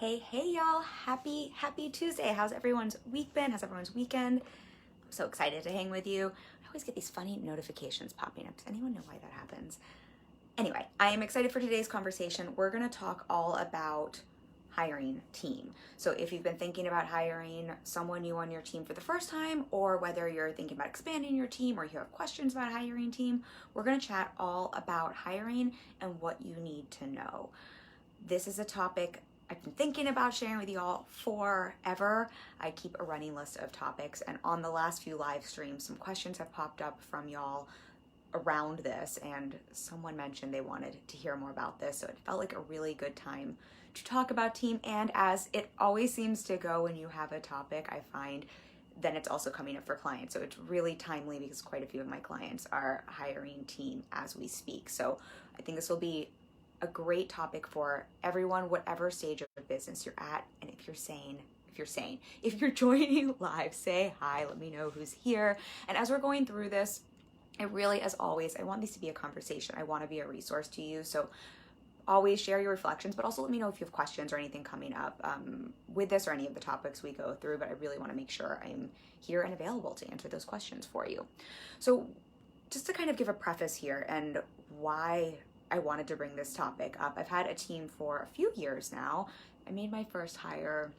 Hey y'all, happy Tuesday. How's everyone's week been? How's everyone's weekend? I'm so excited to hang with you. I always get these funny notifications popping up. Does anyone know why that happens? Anyway, I am excited for today's conversation. We're going to talk all about hiring team. So if you've been thinking about hiring someone new on your team for the first time, or whether you're thinking about expanding your team or you have questions about hiring team, we're going to chat all about hiring and what you need to know. This is a topic I've been thinking about sharing with y'all forever. I keep a running list of topics, and on the last few live streams, some questions have popped up from y'all around this, and someone mentioned they wanted to hear more about this, so it felt like a really good time to talk about team. And as it always seems to go when you have a topic, I find then it's also coming up for clients. So it's really timely because quite a few of my clients are hiring team as we speak. So I think this will be a great topic for everyone, whatever stage of business you're at. And if you're joining live, say hi, let me know who's here. And as we're going through this, I really, as always, I want this to be a conversation. I want to be a resource to you. So always share your reflections, but also let me know if you have questions or anything coming up with this or any of the topics we go through. But I really want to make sure I'm here and available to answer those questions for you. So just to kind of give a preface here and why I wanted to bring this topic up. I've had a team for a few years now. I made my first hire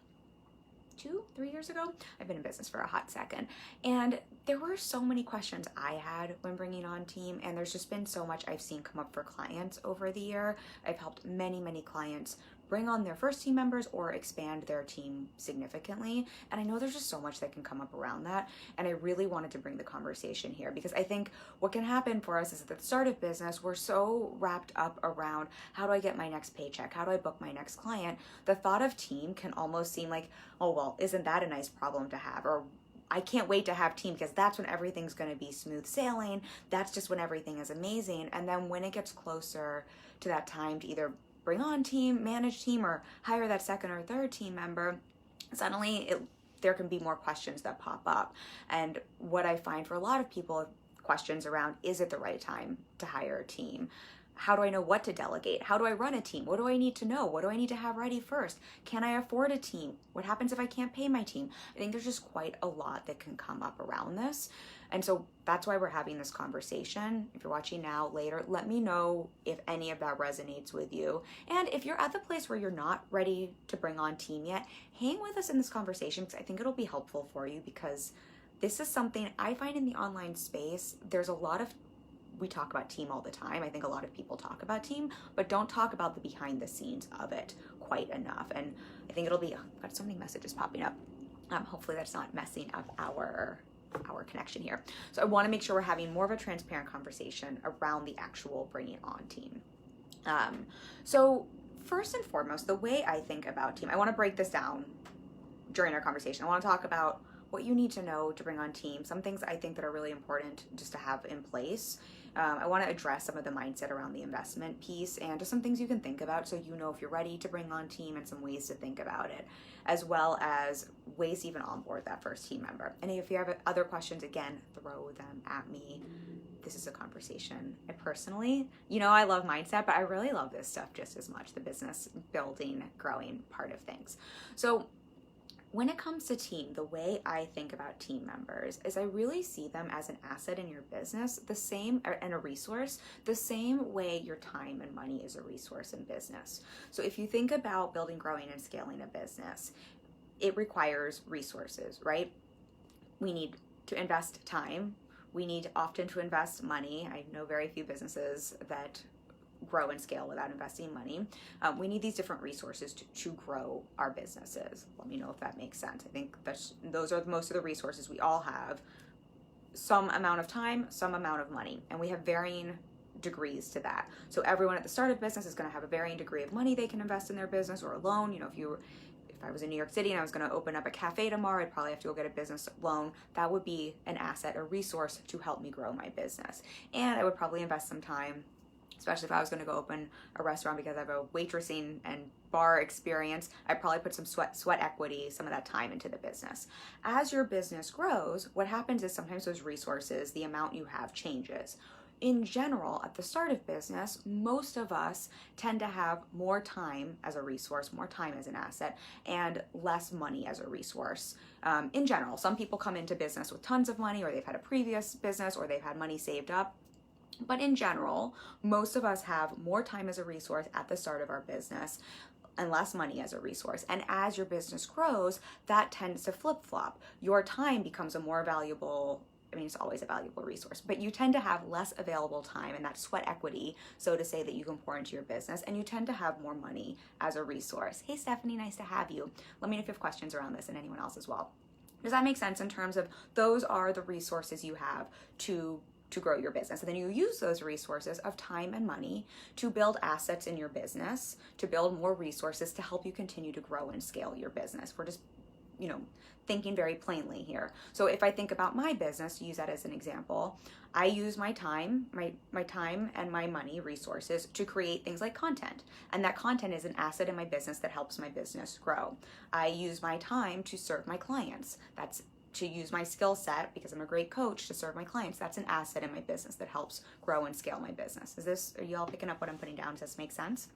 3 years ago. I've been in business for a hot second. And there were so many questions I had when bringing on team, and there's just been so much I've seen come up for clients over the year. I've helped many clients bring on their first team members or expand their team significantly. And I know there's just so much that can come up around that. And I really wanted to bring the conversation here because I think what can happen for us is at the start of business, we're so wrapped up around how do I get my next paycheck? How do I book my next client? The thought of team can almost seem like, oh, well, isn't that a nice problem to have? Or I can't wait to have team because that's when everything's going to be smooth sailing. That's just when everything is amazing. And then when it gets closer to that time to either bring on team, manage team, or hire that second or third team member, suddenly there can be more questions that pop up. And what I find for a lot of people, questions around, is it the right time to hire a team? How do I know what to delegate? How do I run a team? What do I need to know? What do I need to have ready first? Can I afford a team? What happens if I can't pay my team? I think there's just quite a lot that can come up around this. And so that's why we're having this conversation. If you're watching now, later, let me know if any of that resonates with you. And if you're at the place where you're not ready to bring on team yet, hang with us in this conversation because I think it'll be helpful for you, because this is something I find in the online space. There's a lot of, we talk about team all the time. I think a lot of people talk about team, but don't talk about the behind the scenes of it quite enough. And I think it'll be, I've got so many messages popping up. Hopefully that's not messing up our connection here. So I want to make sure we're having more of a transparent conversation around the actual bringing on team. So first and foremost, the way I think about team, I want to break this down during our conversation. I want to talk about what you need to know to bring on team, some things I think that are really important just to have in place. I want to address some of the mindset around the investment piece and just some things you can think about so you know if you're ready to bring on team and some ways to think about it, as well as ways to even onboard that first team member. And if you have other questions, again, throw them at me. This is a conversation. I personally, I love mindset, but I really love this stuff just as much, the business building, growing part of things. So when it comes to team, the way I think about team members is I really see them as an asset in your business, and a resource, the same way your time and money is a resource in business. So if you think about building, growing, and scaling a business, it requires resources, right? We need to invest time. We need often to invest money. I know very few businesses that grow and scale without investing money. We need these different resources to grow our businesses. Let me know if that makes sense. I think those are most of the resources we all have. Some amount of time, some amount of money, and we have varying degrees to that. So everyone at the start of business is going to have a varying degree of money they can invest in their business or a loan. If I was in New York City and I was going to open up a cafe tomorrow, I'd probably have to go get a business loan. That would be an asset, a resource to help me grow my business. And I would probably invest some time, especially if I was going to go open a restaurant because I have a waitressing and bar experience. I'd probably put some sweat equity, some of that time into the business. As your business grows, what happens is sometimes those resources, the amount you have changes. in general, at the start of business, most of us tend to have more time as a resource, more time as an asset, and less money as a resource. In general, some people come into business with tons of money, or they've had a previous business, or they've had money saved up. But in general, most of us have more time as a resource at the start of our business and less money as a resource. And as your business grows, that tends to flip-flop. Your time becomes a more valuable, I mean, it's always a valuable resource, but you tend to have less available time and that sweat equity, so to say, that you can pour into your business, and you tend to have more money as a resource. Hey, Stephanie, nice to have you. Let me know if you have questions around this, and anyone else as well. Does that make sense in terms of those are the resources you have to grow your business? And then you use those resources of time and money to build assets in your business, to build more resources to help you continue to grow and scale your business. We're just, thinking very plainly here. So if I think about my business, to use that as an example, I use my time, my time and my money resources to create things like content. And that content is an asset in my business that helps my business grow. I use my time to serve my clients. That's to use my skill set, because I'm a great coach, to serve my clients. That's an asset in my business that helps grow and scale my business. Are you all picking up what I'm putting down? Does this make sense?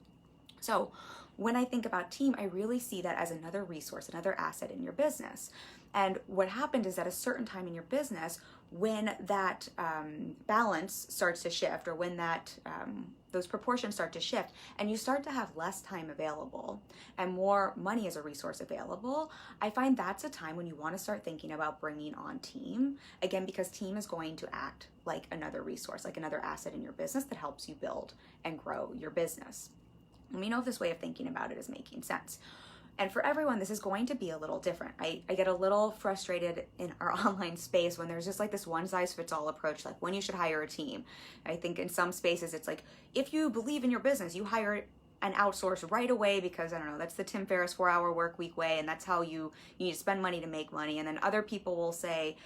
So when I think about team, I really see that as another resource, another asset in your business. And what happened is at a certain time in your business, when that balance starts to shift, or when that those proportions start to shift, and you start to have less time available and more money as a resource available, I find that's a time when you want to start thinking about bringing on team. Again, because team is going to act like another resource, like another asset in your business that helps you build and grow your business. Let me know if this way of thinking about it is making sense. And for everyone, this is going to be a little different. I get a little frustrated in our online space when there's just like this one size fits all approach, like when you should hire a team. I think in some spaces it's like, if you believe in your business, you hire an outsource right away, because I don't know, that's the Tim Ferriss 4-hour work week way, and that's how you need to spend money to make money. And then other people will say,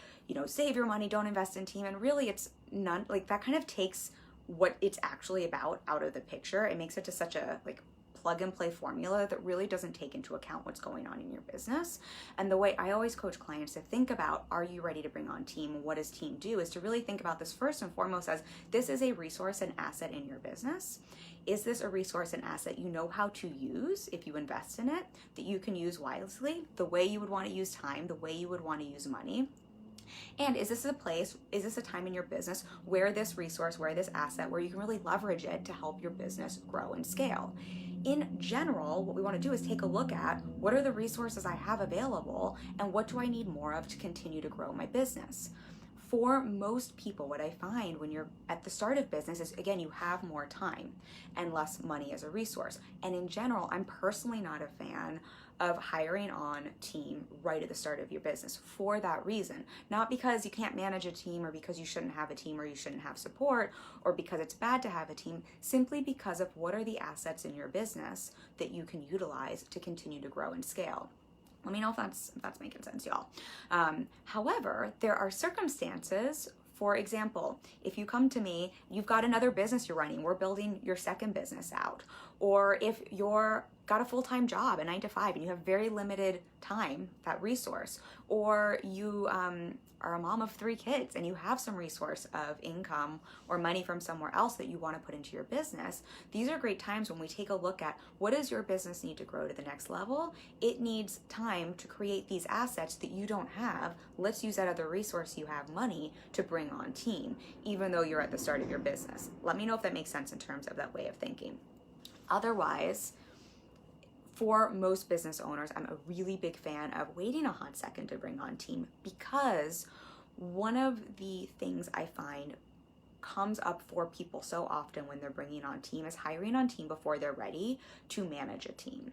save your money, don't invest in team. And really it's none, like that kind of takes what it's actually about out of the picture. It makes it to such a plug and play formula that really doesn't take into account what's going on in your business. And the way I always coach clients to think about, are you ready to bring on team? What does team do? Is to really think about this first and foremost as this is a resource and asset in your business. Is this a resource and asset you know how to use if you invest in it, that you can use wisely, the way you would want to use time, the way you would want to use money? And is this a time in your business where this resource, where this asset, where you can really leverage it to help your business grow and scale? In general, what we want to do is take a look at what are the resources I have available and what do I need more of to continue to grow my business? For most people, what I find when you're at the start of business is, again, you have more time and less money as a resource. And in general, I'm personally not a fan of hiring on team right at the start of your business for that reason. Not because you can't manage a team, or because you shouldn't have a team, or you shouldn't have support, or because it's bad to have a team, simply because of what are the assets in your business that you can utilize to continue to grow and scale. Let me know if that's making sense, y'all. However, there are circumstances. For example, if you come to me, you've got another business you're running, we're building your second business out. Or if you're got a full-time job, a 9-to-5, and you have very limited time, that resource. Or you are a mom of 3 kids and you have some resource of income or money from somewhere else that you want to put into your business. These are great times when we take a look at, what does your business need to grow to the next level? It needs time to create these assets that you don't have. Let's use that other resource you have, money, to bring on team, even though you're at the start of your business. Let me know if that makes sense in terms of that way of thinking. Otherwise, for most business owners, I'm a really big fan of waiting a hot second to bring on team, because one of the things I find comes up for people so often when they're bringing on team is hiring on team before they're ready to manage a team.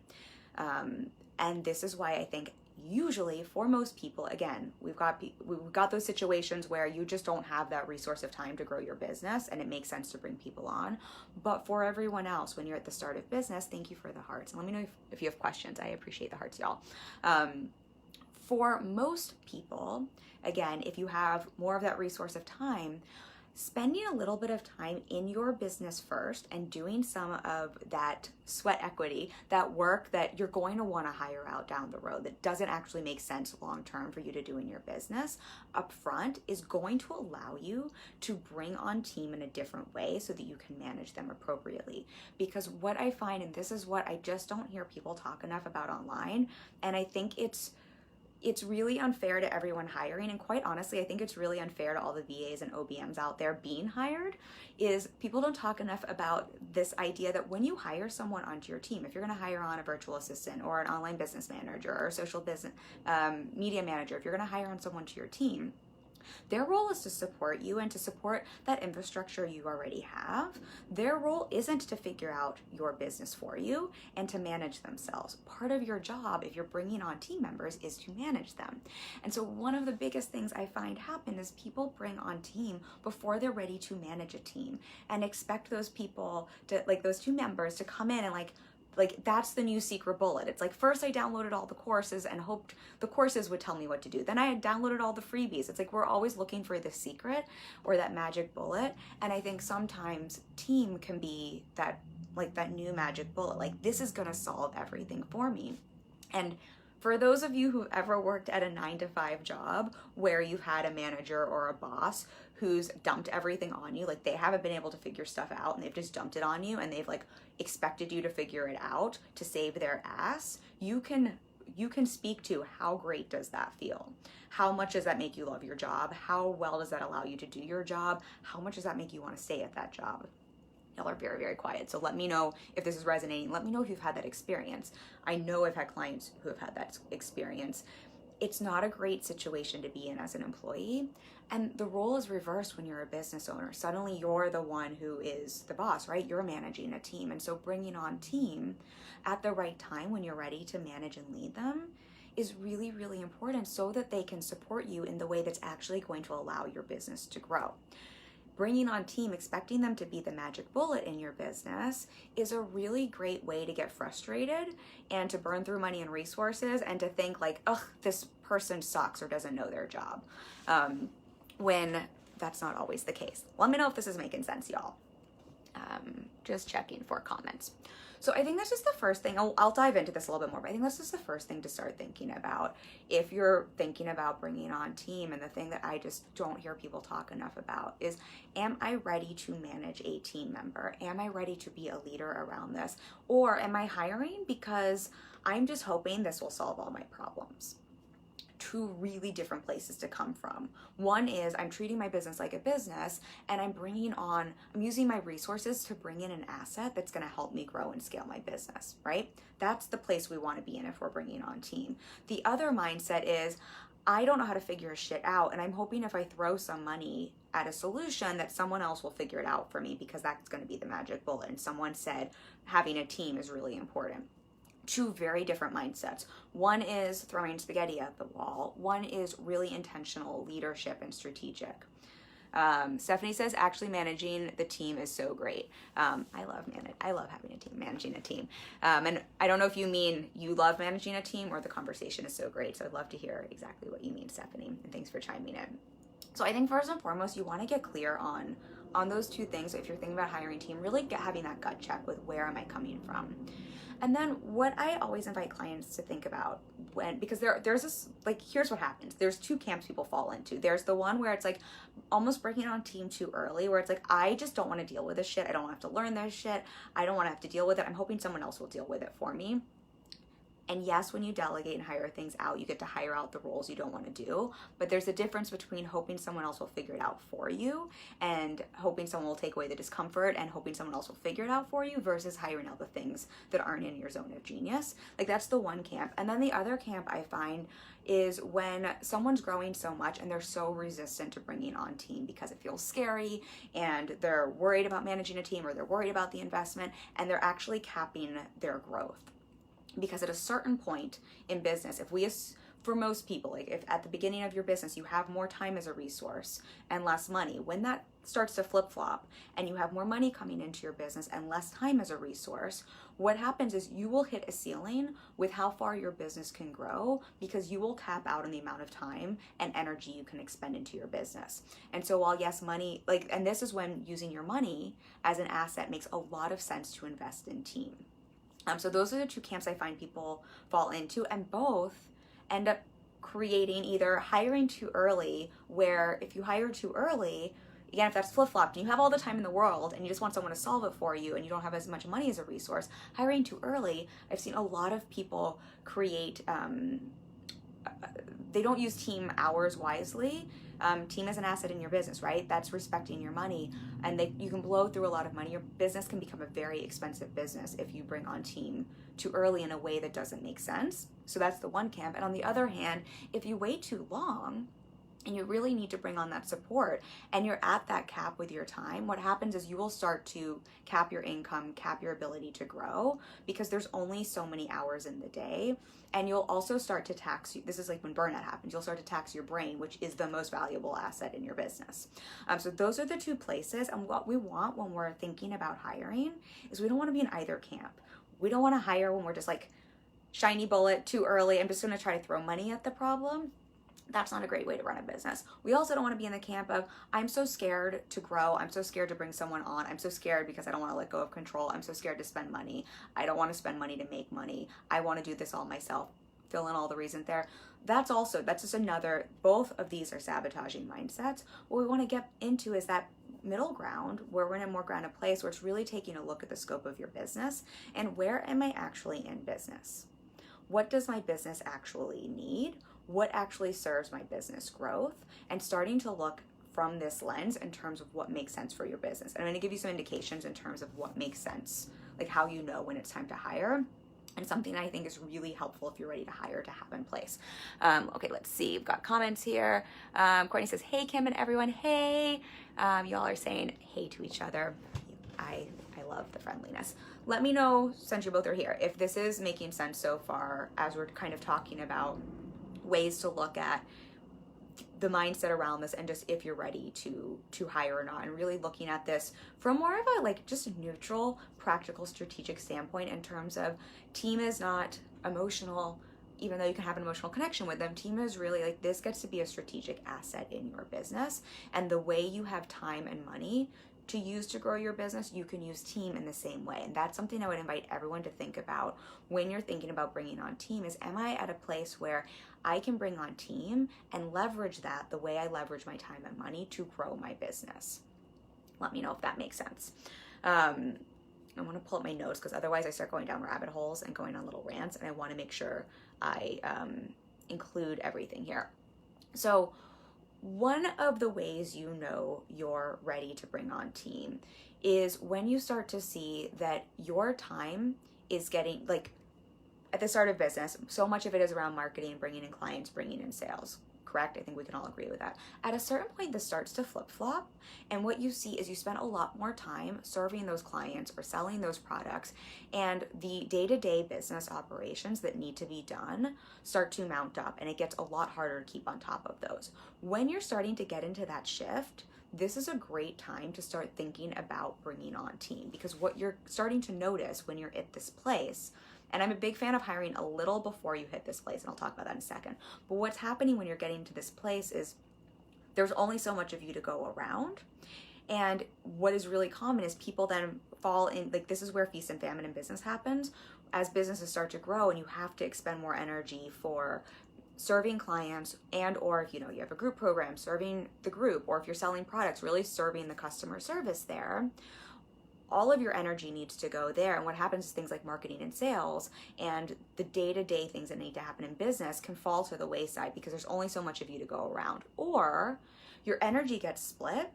And this is why I think usually for most people, again, we've got those situations where you just don't have that resource of time to grow your business, and it makes sense to bring people on. But for everyone else, when you're at the start of business, thank you for the hearts. And let me know if you have questions. I appreciate the hearts, y'all. For most people, again, if you have more of that resource of time, spending a little bit of time in your business first and doing some of that sweat equity, that work that you're going to want to hire out down the road that doesn't actually make sense long term for you to do in your business up front, is going to allow you to bring on team in a different way so that you can manage them appropriately. Because what I find, and this is what I just don't hear people talk enough about online, and I think it's really unfair to everyone hiring, and quite honestly, I think it's really unfair to all the VAs and OBMs out there being hired, is people don't talk enough about this idea that when you hire someone onto your team, if you're going to hire on a virtual assistant or an online business manager or a social business media manager, if you're going to hire on someone to your team, their role is to support you and to support that infrastructure you already have. Their role isn't to figure out your business for you and to manage themselves. Part of your job, if you're bringing on team members, is to manage them. And so one of the biggest things I find happen is people bring on team before they're ready to manage a team and expect those people to, like those team members, to come in and like that's the new secret bullet. It's like, first I downloaded all the courses and hoped the courses would tell me what to do. Then I had downloaded all the freebies. It's like we're always looking for the secret or that magic bullet. And I think sometimes team can be that, like that new magic bullet. Like, this is gonna solve everything for me. And for those of you who've ever worked at a 9-to-5 job where you've had a manager or a boss who's dumped everything on you, like they haven't been able to figure stuff out and they've just dumped it on you and they've like expected you to figure it out to save their ass, you can speak to how great does that feel? How much does that make you love your job? How well does that allow you to do your job? How much does that make you want to stay at that job? Y'all are very, very quiet. So let me know if this is resonating. Let me know if you've had that experience. I know I've had clients who have had that experience. It's not a great situation to be in as an employee. And the role is reversed when you're a business owner. Suddenly you're the one who is the boss, right? You're managing a team. And so bringing on team at the right time when you're ready to manage and lead them is really, really important so that they can support you in the way that's actually going to allow your business to grow. Bringing on team, expecting them to be the magic bullet in your business, is a really great way to get frustrated and to burn through money and resources and to think like, ugh, this person sucks or doesn't know their job, when that's not always the case. Let me know if this is making sense, y'all. Just checking for comments. So I think that's just the first thing. I'll dive into this a little bit more, but I think that's just the first thing to start thinking about if you're thinking about bringing on team. And the thing that I just don't hear people talk enough about is, am I ready to manage a team member? Am I ready to be a leader around this? Or am I hiring because I'm just hoping this will solve all my problems? Two really different places to come from. One is I'm treating my business like a business and I'm using my resources to bring in an asset that's going to help me grow and scale my business, right? That's the place we want to be in if we're bringing on team. The other mindset is, I don't know how to figure shit out and I'm hoping if I throw some money at a solution that someone else will figure it out for me because that's going to be the magic bullet. And someone said having a team is really important. Two very different mindsets. One is throwing spaghetti at the wall. One is really intentional leadership and strategic. Stephanie says, actually managing the team is so great. I love having a team, managing a team. And I don't know if you mean you love managing a team or the conversation is so great. So I'd love to hear exactly what you mean, Stephanie. And thanks for chiming in. So I think first and foremost, you want to get clear on those two things. So if you're thinking about hiring a team, really having that gut check with where am I coming from. And then what I always invite clients to think about because there's this, like, here's what happens. There's two camps people fall into. There's the one where it's like almost bringing on team too early, where it's like, I just don't want to deal with this shit. I don't want to have to learn this shit. I don't want to have to deal with it. I'm hoping someone else will deal with it for me. And yes, when you delegate and hire things out, you get to hire out the roles you don't want to do. But there's a difference between hoping someone else will figure it out for you and hoping someone will take away the discomfort and hoping someone else will figure it out for you versus hiring out the things that aren't in your zone of genius. Like, that's the one camp. And then the other camp I find is when someone's growing so much and they're so resistant to bringing on team because it feels scary and they're worried about managing a team or they're worried about the investment and they're actually capping their growth. Because at a certain point in business, if we for most people, like if at the beginning of your business you have more time as a resource and less money, when that starts to flip-flop and you have more money coming into your business and less time as a resource, what happens is you will hit a ceiling with how far your business can grow, because you will cap out on the amount of time and energy you can expend into your business. And so while yes, money, like, and this is when using your money as an asset makes a lot of sense to invest in team. So those are the two camps I find people fall into, and both end up creating either hiring too early, where if you hire too early, again, if that's flip-flopped and you have all the time in the world and you just want someone to solve it for you and you don't have as much money as a resource, hiring too early, I've seen a lot of people create, they don't use team hours wisely. Team is an asset in your business, right? That's respecting your money, and you can blow through a lot of money. Your business can become a very expensive business if you bring on team too early in a way that doesn't make sense. So that's the one camp. And on the other hand, if you wait too long and you really need to bring on that support and you're at that cap with your time, what happens is you will start to cap your income, cap your ability to grow, because there's only so many hours in the day. And you'll also start to tax you. This is like when burnout happens. You'll start to tax your brain, which is the most valuable asset in your business. So those are the two places. And what we want when we're thinking about hiring is we don't want to be in either camp. We don't want to hire when we're just like shiny bullet too early. I'm just going to try to throw money at the problem. That's not a great way to run a business. We also don't want to be in the camp of, I'm so scared to grow. I'm so scared to bring someone on. I'm so scared because I don't want to let go of control. I'm so scared to spend money. I don't want to spend money to make money. I want to do this all myself. Fill in all the reasons there. That's just another, both of these are sabotaging mindsets. What we want to get into is that middle ground where we're in a more grounded place where it's really taking a look at the scope of your business and where am I actually in business? What does my business actually need? What actually serves my business growth, and starting to look from this lens in terms of what makes sense for your business. And I'm going to give you some indications in terms of what makes sense, like how you know when it's time to hire, and something I think is really helpful if you're ready to hire to have in place. Okay, let's see. We've got comments here. Courtney says, hey, Kim and everyone. Hey, y'all are saying hey to each other. I love the friendliness. Let me know, since you both are here, if this is making sense so far as we're kind of talking about ways to look at the mindset around this, and just if you're ready to hire or not, and really looking at this from more of a like just neutral, practical, strategic standpoint in terms of team is not emotional, even though you can have an emotional connection with them. Team is really like, this gets to be a strategic asset in your business, and the way you have time and money to use to grow your business, you can use team in the same way. And that's something I would invite everyone to think about when you're thinking about bringing on team is, am I at a place where I can bring on team and leverage that the way I leverage my time and money to grow my business? Let me know if that makes sense. I want to pull up my notes because otherwise I start going down rabbit holes and going on little rants, and I want to make sure I include everything here. So one of the ways you know you're ready to bring on team is when you start to see that your time is getting, like at the start of business, so much of it is around marketing, bringing in clients, bringing in sales, correct? I think we can all agree with that. At a certain point, this starts to flip-flop, and what you see is you spend a lot more time serving those clients or selling those products, and the day-to-day business operations that need to be done start to mount up, and it gets a lot harder to keep on top of those. When you're starting to get into that shift, this is a great time to start thinking about bringing on team, because what you're starting to notice when you're at this place, and I'm a big fan of hiring a little before you hit this place, and I'll talk about that in a second. But what's happening when you're getting to this place is there's only so much of you to go around. And what is really common is people then fall in, like this is where feast and famine in business happens. As businesses start to grow and you have to expend more energy for serving clients, and or if you have a group program, serving the group, or if you're selling products, really serving the customer service there, all of your energy needs to go there. And what happens is things like marketing and sales and the day-to-day things that need to happen in business can fall to the wayside because there's only so much of you to go around. Or your energy gets split,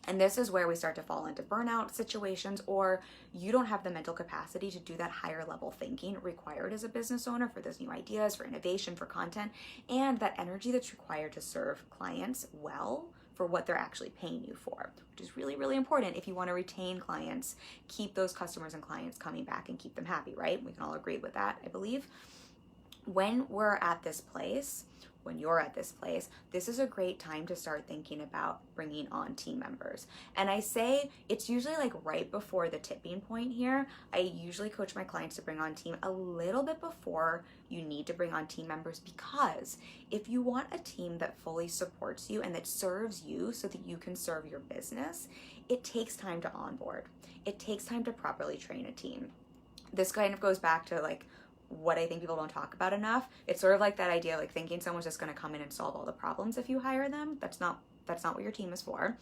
and this is where we start to fall into burnout situations, or you don't have the mental capacity to do that higher level thinking required as a business owner for those new ideas, for innovation, for content, and that energy that's required to serve clients well for what they're actually paying you for, which is really, really important if you want to retain clients, keep those customers and clients coming back and keep them happy, right? We can all agree with that, I believe. when we're at this place, when you're at this place, this is a great time to start thinking about bringing on team members. And I say it's usually like right before the tipping point here. I usually coach my clients to bring on team a little bit before you need to bring on team members, because if you want a team that fully supports you and that serves you so that you can serve your business, it takes time to onboard. It takes time to properly train a team. This kind of goes back to like what I think people don't talk about enough. It's sort of like that idea of like thinking someone's just going to come in and solve all the problems if you hire them. That's not what your team is for.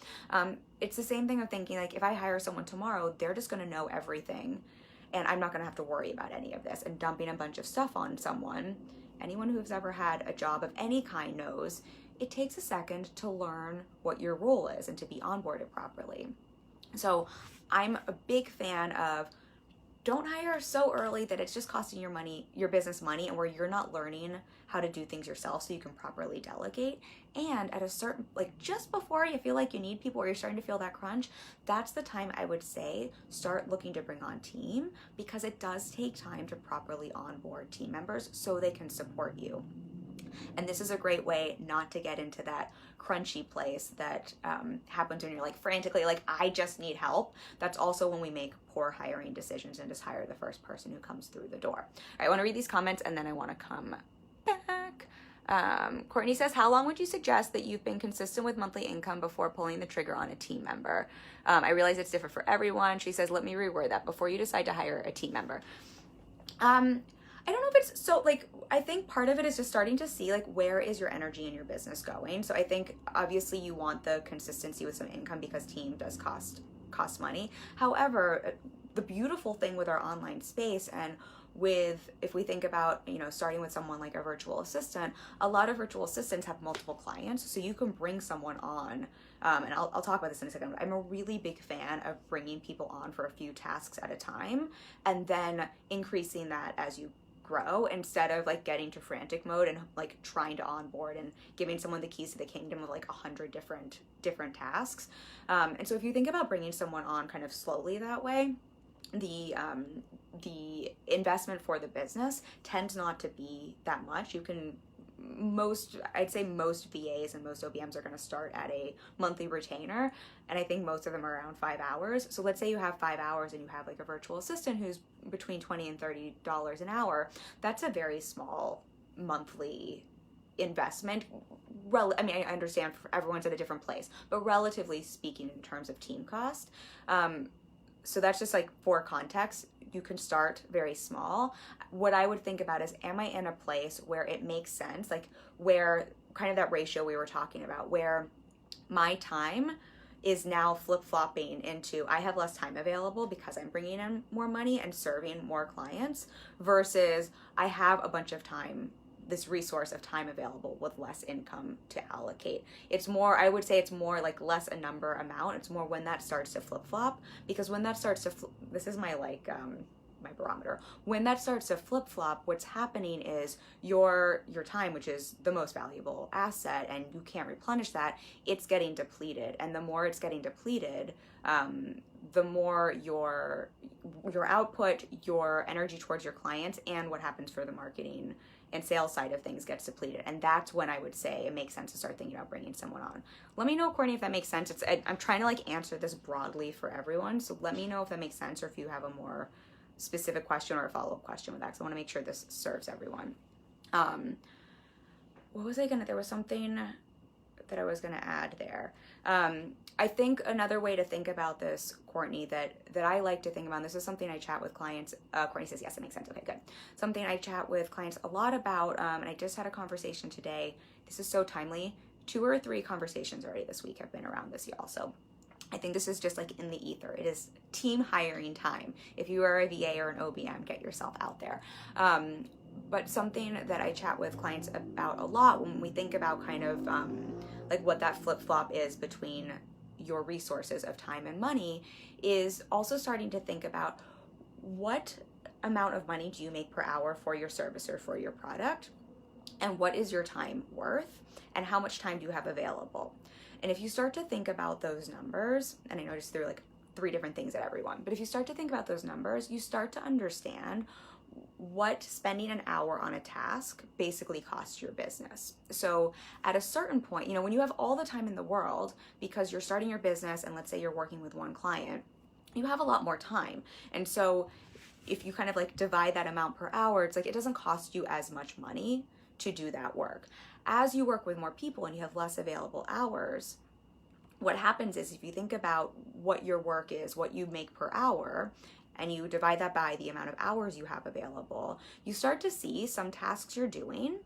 It's the same thing of thinking like if I hire someone tomorrow, they're just going to know everything and I'm not going to have to worry about any of this, and dumping a bunch of stuff on someone. Anyone who's ever had a job of any kind knows it takes a second to learn what your role is and to be onboarded properly. So I'm a big fan of don't hire so early that it's just costing your business money, and where you're not learning how to do things yourself so you can properly delegate. And at a certain, like just before you feel like you need people or you're starting to feel that crunch, that's the time I would say start looking to bring on team, because it does take time to properly onboard team members so they can support you. And this is a great way not to get into that crunchy place that happens when you're like frantically like, I just need help. That's also when we make poor hiring decisions and just hire the first person who comes through the door. I want to read these comments and then I want to come back. Courtney says, how long would you suggest that you've been consistent with monthly income before pulling the trigger on a team member? I realize it's different for everyone. She says, let me reword that. Before you decide to hire a team member. I don't know if it's so like, I think part of it is just starting to see like where is your energy in your business going. So I think obviously you want the consistency with some income because team does cost money. However, the beautiful thing with our online space and if we think about, starting with someone like a virtual assistant, a lot of virtual assistants have multiple clients. So you can bring someone on, and I'll talk about this in a second. I'm a really big fan of bringing people on for a few tasks at a time and then increasing that as you grow, instead of like getting to frantic mode and like trying to onboard and giving someone the keys to the kingdom of like 100 different tasks. And so if you think about bringing someone on kind of slowly that way, the investment for the business tends not to be that much. I'd say most VAs and most OBMs are going to start at a monthly retainer, and I think most of them are around 5 hours. So let's say you have 5 hours and you have like a virtual assistant who's between $20 and $30 an hour. That's a very small monthly investment. I understand everyone's at a different place, but relatively speaking in terms of team cost. So that's just like for context, you can start very small. What I would think about is, am I in a place where it makes sense? Like where kind of that ratio we were talking about, where my time is now flip-flopping into I have less time available because I'm bringing in more money and serving more clients, versus I have a bunch of time, this resource of time available with less income to allocate. It's more, I would say it's more like less a number amount. It's more when that starts to flip-flop, because when that starts to, this is my like, my barometer. When that starts to flip-flop, what's happening is your time, which is the most valuable asset, and you can't replenish that, it's getting depleted. And the more it's getting depleted, the more your output, your energy towards your clients, and what happens for the marketing and sales side of things gets depleted. And that's when I would say it makes sense to start thinking about bringing someone on. Let me know, Courtney, if that makes sense. I'm trying to like answer this broadly for everyone. So let me know if that makes sense, or if you have a more specific question or a follow-up question with that, because I want to make sure this serves everyone. There was something that I was going to add there. I think another way to think about this, Courtney, that I like to think about, and this is something I chat with clients, Courtney says, yes, it makes sense. Okay, good. Something I chat with clients a lot about, and I just had a conversation today. This is so timely. 2 or 3 conversations already this week have been around this, y'all. So I think this is just like in the ether. It is team hiring time. If you are a VA or an OBM, get yourself out there. But something that I chat with clients about a lot when we think about kind of like what that flip-flop is between your resources of time and money, is also starting to think about what amount of money do you make per hour for your service or for your product, and what is your time worth, and how much time do you have available. And if you start to think about those numbers, and I know I just threw like 3 different things at everyone, but if you start to think about those numbers, you start to understand what spending an hour on a task basically costs your business. So at a certain point, you know, when you have all the time in the world because you're starting your business and let's say you're working with one client, you have a lot more time. And so if you kind of like divide that amount per hour, it's like it doesn't cost you as much money to do that work. As you work with more people and you have less available hours, what happens is if you think about what your work is, what you make per hour, and you divide that by the amount of hours you have available, you start to see some tasks you're doing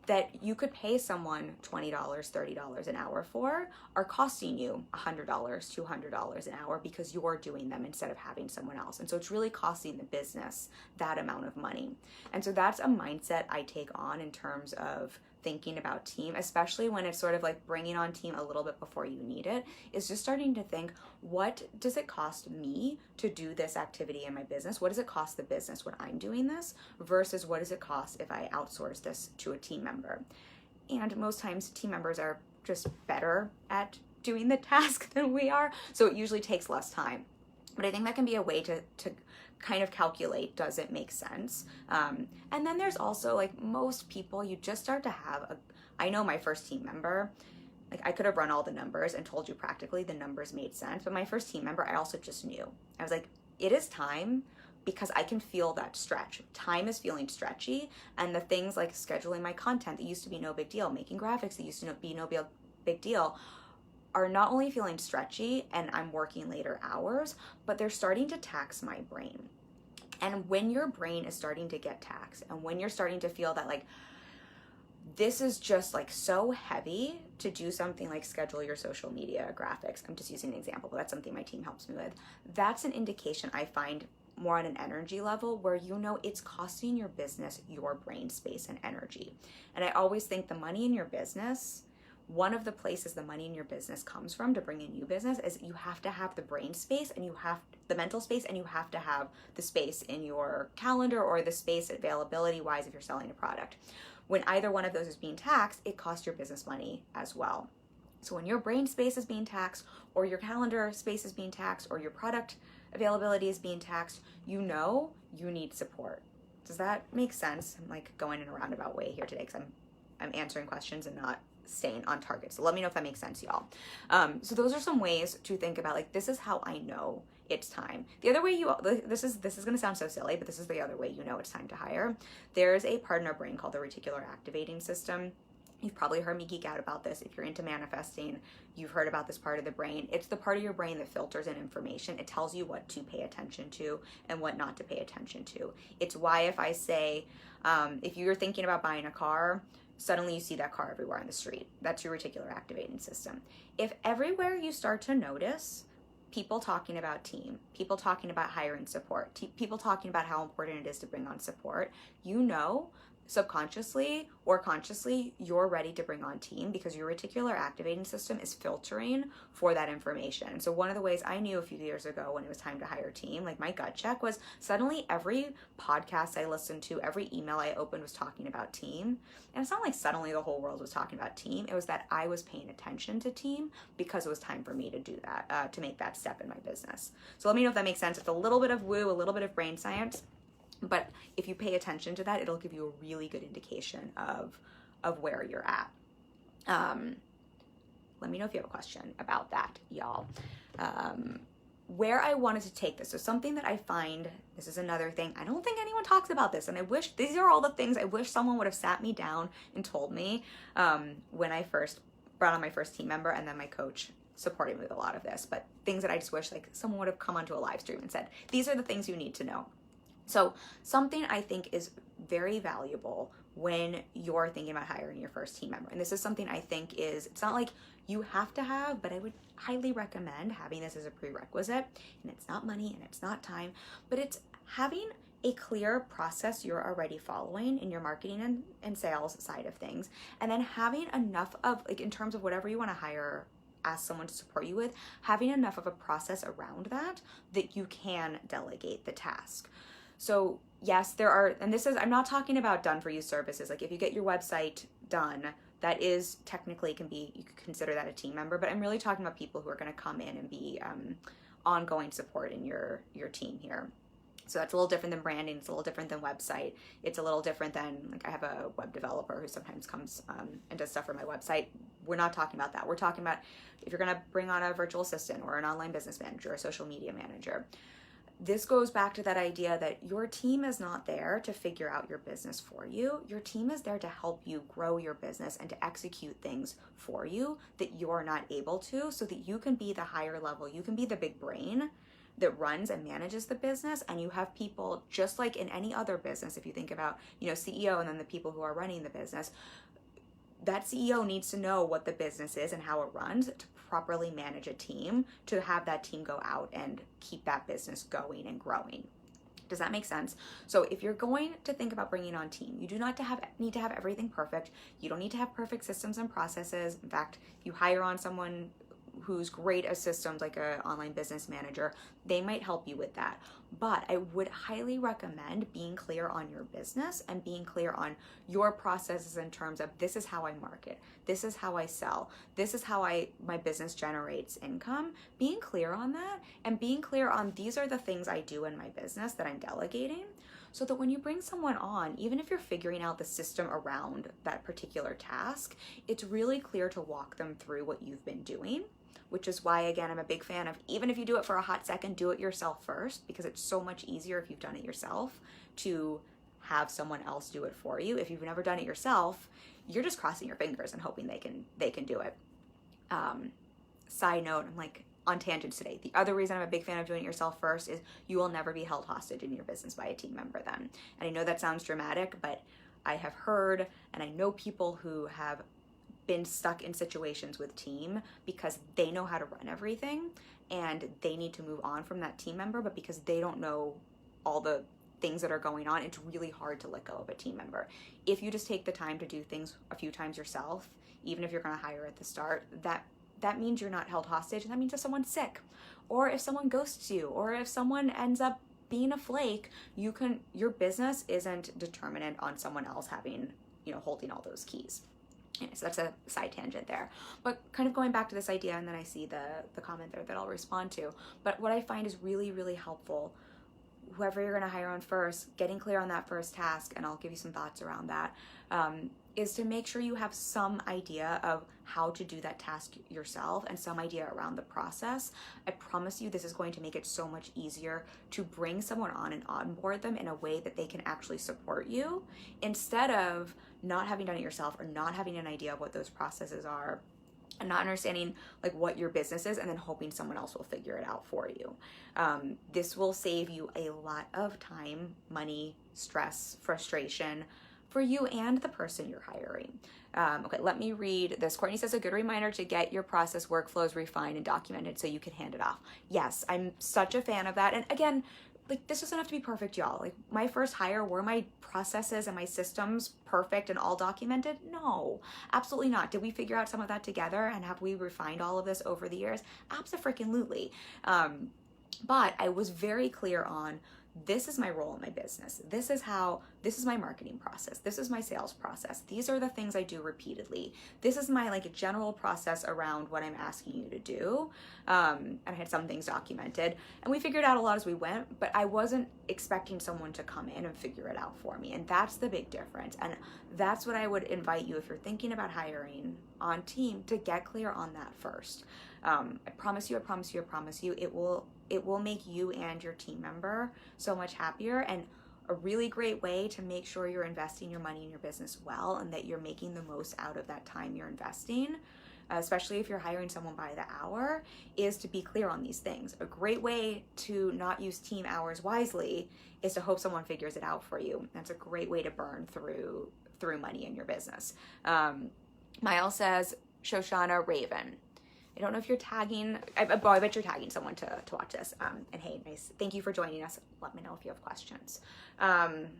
that you could pay someone $20, $30 an hour for are costing you $100, $200 an hour because you're doing them instead of having someone else. And so it's really costing the business that amount of money. And so that's a mindset I take on in terms of thinking about team, especially when it's sort of like bringing on team a little bit before you need it, is just starting to think, what does it cost me to do this activity in my business? What does it cost the business when I'm doing this versus what does it cost if I outsource this to a team member? And most times team members are just better at doing the task than we are, so it usually takes less time. But I think that can be a way to kind of calculate, does it make sense? And then there's also like most people, you just start to have I know my first team member, like I could have run all the numbers and told you practically the numbers made sense, but my first team member, I also just knew. I was like, it is time because I can feel that stretch. Time is feeling stretchy, and the things like scheduling my content that used to be no big deal, making graphics that used to be no big deal, are not only feeling stretchy and I'm working later hours, but they're starting to tax my brain. And when your brain is starting to get taxed and when you're starting to feel that like, this is just like so heavy to do something like schedule your social media graphics. I'm just using an example, but that's something my team helps me with. That's an indication I find more on an energy level where you know it's costing your business your brain space and energy. And I always think the money in your business, one of the places the money in your business comes from to bring in new business is you have to have the brain space and you have the mental space and you have to have the space in your calendar or the space availability wise if you're selling a product. When either one of those is being taxed, it costs your business money as well. So when your brain space is being taxed or your calendar space is being taxed or your product availability is being taxed, you know you need support. Does that make sense? I'm like going in a roundabout way here today because I'm answering questions and not staying on target. So let me know if that makes sense, y'all. So those are some ways to think about like, this is how I know it's time. The other way this is going to sound so silly, but this is the other way you know it's time to hire. There's a part in our brain called the reticular activating system. You've probably heard me geek out about this. If you're into manifesting, you've heard about this part of the brain. It's the part of your brain that filters in information. It tells you what to pay attention to and what not to pay attention to. It's why if I say, if you're thinking about buying a car, suddenly you see that car everywhere on the street. That's your reticular activating system. If everywhere you start to notice people talking about team, people talking about hiring support, people talking about how important it is to bring on support, you know subconsciously or consciously you're ready to bring on team because your reticular activating system is filtering for that information. So one of the ways I knew a few years ago when it was time to hire team, like my gut check was suddenly every podcast I listened to, every email I opened was talking about team. And it's not like suddenly the whole world was talking about team. It was that I was paying attention to team because it was time for me to do that, to make that step in my business. So let me know if that makes sense. It's a little bit of woo, a little bit of brain science. But if you pay attention to that, it'll give you a really good indication of where you're at. Let me know if you have a question about that, y'all. Where I wanted to take this. So something that I find, this is another thing, I don't think anyone talks about this, and I wish, these are all the things I wish someone would have sat me down and told me when I first brought on my first team member, and then my coach supported me with a lot of this, but things that I just wish like someone would have come onto a live stream and said, these are the things you need to know. So something I think is very valuable when you're thinking about hiring your first team member, and this is something I think is, it's not like you have to have, but I would highly recommend having this as a prerequisite, and it's not money and it's not time, but it's having a clear process you're already following in your marketing and sales side of things, and then having enough of, like in terms of whatever you want to hire, ask someone to support you with, having enough of a process around that you can delegate the task. So yes, there are, and this is, I'm not talking about done for you services. Like if you get your website done, that is technically can be, you could consider that a team member, but I'm really talking about people who are going to come in and be ongoing support in your team here. So that's a little different than branding. It's a little different than website. It's a little different than, like, I have a web developer who sometimes comes and does stuff for my website. We're not talking about that. We're talking about if you're going to bring on a virtual assistant or an online business manager, a social media manager. This goes back to that idea that your team is not there to figure out your business for you. Your team is there to help you grow your business and to execute things for you that you're not able to, so that you can be the higher level. You can be the big brain that runs and manages the business, and you have people just like in any other business. If you think about, CEO and then the people who are running the business, that CEO needs to know what the business is and how it runs to properly manage a team, to have that team go out and keep that business going and growing. Does that make sense? So if you're going to think about bringing on team, you do not need to have everything perfect. You don't need to have perfect systems and processes. In fact, if you hire on someone who's great at systems, like an online business manager, they might help you with that. But I would highly recommend being clear on your business and being clear on your processes in terms of, this is how I market, this is how I sell, this is how my business generates income. Being clear on that, and being clear on, these are the things I do in my business that I'm delegating, so that when you bring someone on, even if you're figuring out the system around that particular task, it's really clear to walk them through what you've been doing. Which is why, again, I'm a big fan of, even if you do it for a hot second, do it yourself first, because it's so much easier if you've done it yourself to have someone else do it for you. If you've never done it yourself, you're just crossing your fingers and hoping they can do it. Side note, I'm like on tangents today. The other reason I'm a big fan of doing it yourself first is you will never be held hostage in your business by a team member then. And I know that sounds dramatic, but I have heard and I know people who have been stuck in situations with team because they know how to run everything and they need to move on from that team member, but because they don't know all the things that are going on, it's really hard to let go of a team member. If you just take the time to do things a few times yourself, even if you're going to hire at the start, that means you're not held hostage, and that means if someone's sick, or if someone ghosts you, or if someone ends up being a flake, your business isn't determinant on someone else having, holding all those keys. Anyway, so that's a side tangent there. But kind of going back to this idea, and then I see the comment there that I'll respond to. But what I find is really, really helpful, whoever you're going to hire on first, getting clear on that first task, and I'll give you some thoughts around that, is to make sure you have some idea of how to do that task yourself and some idea around the process. I promise you this is going to make it so much easier to bring someone on and onboard them in a way that they can actually support you, instead of not having done it yourself or not having an idea of what those processes are and not understanding like what your business is and then hoping someone else will figure it out for you. This will save you a lot of time, money, stress, frustration for you and the person you're hiring. Okay, let me read this. Courtney says, a good reminder to get your process workflows refined and documented so you can hand it off. Yes, I'm such a fan of that. And again, like, this doesn't have to be perfect, y'all. Like, my first hire, were my processes and my systems perfect and all documented? No, absolutely not. Did we figure out some of that together, and have we refined all of this over the years? Abso-freaking-lutely. But I was very clear on, this is my role in my business. This is my marketing process. This is my sales process. These are the things I do repeatedly. This is my like general process around what I'm asking you to do. And I had some things documented, and we figured out a lot as we went, but I wasn't expecting someone to come in and figure it out for me. And that's the big difference. And that's what I would invite you, if you're thinking about hiring on team, to get clear on that first. I promise you, it will make you and your team member so much happier, and a really great way to make sure you're investing your money in your business well and that you're making the most out of that time you're investing, especially if you're hiring someone by the hour, is to be clear on these things. A great way to not use team hours wisely is to hope someone figures it out for you. That's a great way to burn through money in your business. Miles says, Shoshana Raven. I don't know if you're tagging, I bet you're tagging someone to watch this. And hey, nice. Thank you for joining us. Let me know if you have questions. And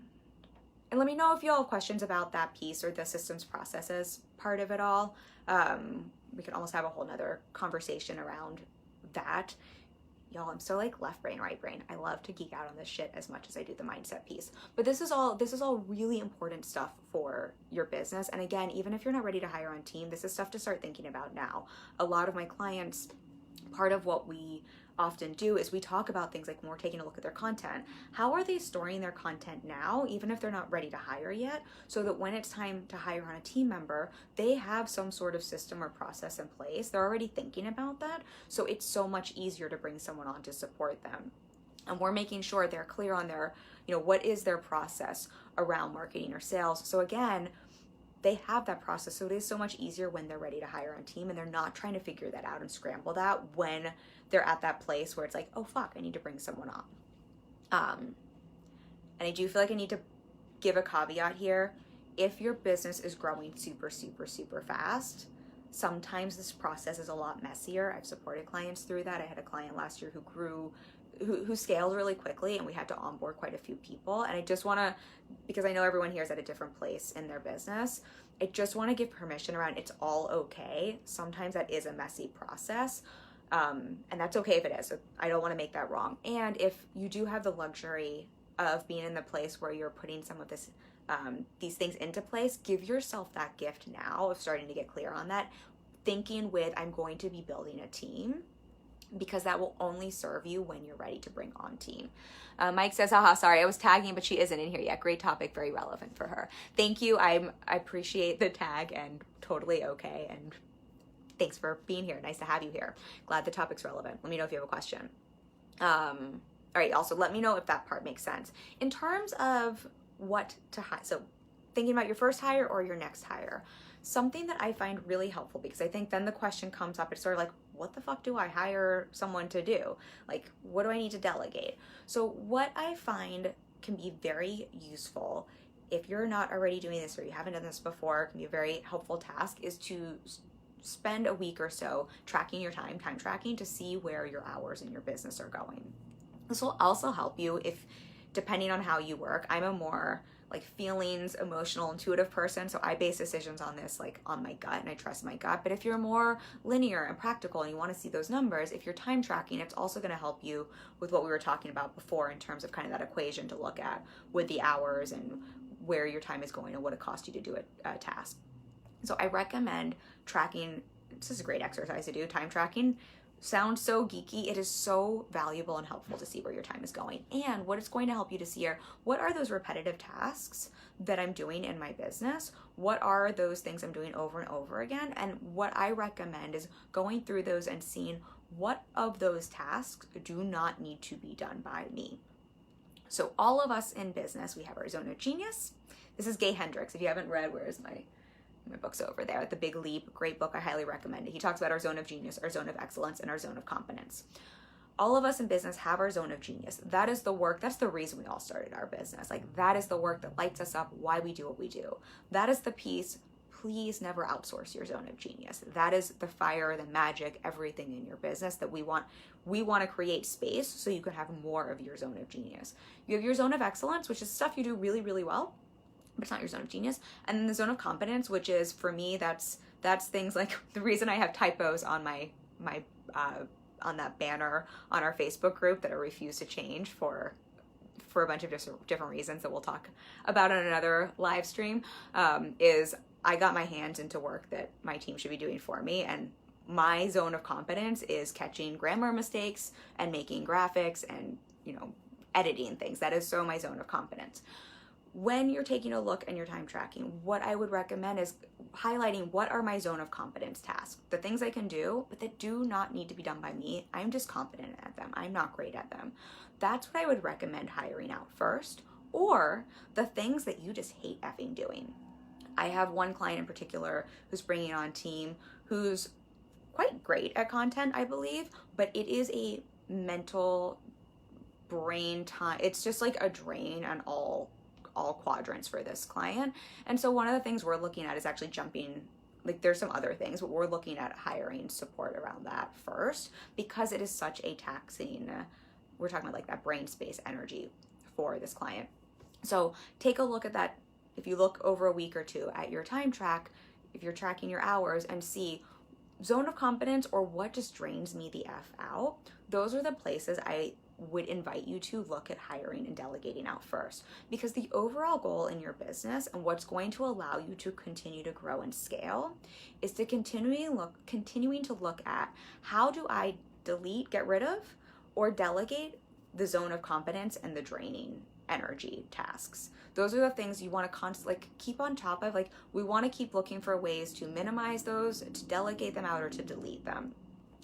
let me know if you all have questions about that piece or the systems processes part of it all. We could almost have a whole nother conversation around that. Y'all, I'm so like left brain, right brain. I love to geek out on this shit as much as I do the mindset piece. But this is all really important stuff for your business. And again, even if you're not ready to hire on team, this is stuff to start thinking about now. A lot of my clients part of what we often do is we talk about things like when we're taking a look at their content. How are they storing their content now, even if they're not ready to hire yet, so that when it's time to hire on a team member, they have some sort of system or process in place. They're already thinking about that. So it's so much easier to bring someone on to support them. And we're making sure they're clear on their, what is their process around marketing or sales. So again, they have that process. So it is so much easier when they're ready to hire on team and they're not trying to figure that out and scramble that when they're at that place where it's like, oh fuck, I need to bring someone on. And I do feel like I need to give a caveat here. If your business is growing super, super, super fast, sometimes this process is a lot messier. I've supported clients through that. I had a client last year who scaled really quickly, and we had to onboard quite a few people. And I just want to, because I know everyone here is at a different place in their business, I just want to give permission around it's all okay. Sometimes that is a messy process. And that's okay if it is. So I don't want to make that wrong. And if you do have the luxury of being in the place where you're putting some of this, these things into place, give yourself that gift now of starting to get clear on that, thinking with, I'm going to be building a team, because that will only serve you when you're ready to bring on team. Mike says, haha, sorry, I was tagging, but she isn't in here yet. Great topic, very relevant for her. Thank you. I appreciate the tag and totally okay. And thanks for being here. Nice to have you here. Glad the topic's relevant. Let me know if you have a question. All right, also let me know if that part makes sense. In terms of what to hire, so thinking about your first hire or your next hire, something that I find really helpful, because I think then the question comes up, it's sort of like, what the fuck do I hire someone to do? Like, what do I need to delegate? So what I find can be very useful, if you're not already doing this or you haven't done this before, can be a very helpful task, is to spend a week or so tracking your time tracking, to see where your hours in your business are going. This will also help you if, depending on how you work, I'm a more like feelings, emotional, intuitive person. So I base decisions on this, like on my gut, and I trust my gut. But if you're more linear and practical and you want to see those numbers, if you're time tracking, it's also going to help you with what we were talking about before in terms of kind of that equation to look at with the hours and where your time is going and what it costs you to do a task. So I recommend tracking. This is a great exercise to do. Time tracking sounds so geeky. It is so valuable and helpful to see where your time is going. And what it's going to help you to see are, what are those repetitive tasks that I'm doing in my business? What are those things I'm doing over and over again? And what I recommend is going through those and seeing what of those tasks do not need to be done by me. So all of us in business, we have our zone of genius. This is Gay Hendricks. If you haven't read, where's my book's over there, The Big Leap, great book, I highly recommend it. He talks about our zone of genius, our zone of excellence, and our zone of competence. All of us in business have our zone of genius. That is the work, that's the reason we all started our business. Like, that is the work that lights us up, why we do what we do. That is the piece. Please never outsource your zone of genius. That is the fire, the magic, everything in your business that we want to create space so you can have more of your zone of genius. You have your zone of excellence, which is stuff you do really, really well, but it's not your zone of genius. And then the zone of competence, which is, for me, that's things like the reason I have typos on my on that banner on our Facebook group that I refuse to change for a bunch of different reasons that we'll talk about on another live stream, is I got my hands into work that my team should be doing for me, and my zone of competence is catching grammar mistakes and making graphics and editing things. That is so my zone of competence. When you're taking a look and you're time tracking, what I would recommend is highlighting what are my zone of competence tasks, the things I can do, but that do not need to be done by me. I'm just competent at them. I'm not great at them. That's what I would recommend hiring out first, or the things that you just hate effing doing. I have one client in particular who's bringing on team who's quite great at content, I believe, but it is a mental brain time. It's just like a drain on all quadrants for this client. And so one of the things we're looking at is actually jumping, like there's some other things, but we're looking at hiring support around that first, because it is such a taxing, we're talking about like that brain space energy for this client. So take a look at that. If you look over a week or two at your time track, if you're tracking your hours, and see zone of competence or what just drains me the F out, those are the places I would invite you to look at hiring and delegating out first, because the overall goal in your business and what's going to allow you to continue to grow and scale is to continuing to look at how do I delete, get rid of, or delegate the zone of competence and the draining energy tasks. Those are the things you want to keep on top of. Like, we want to keep looking for ways to minimize those, to delegate them out, or to delete them.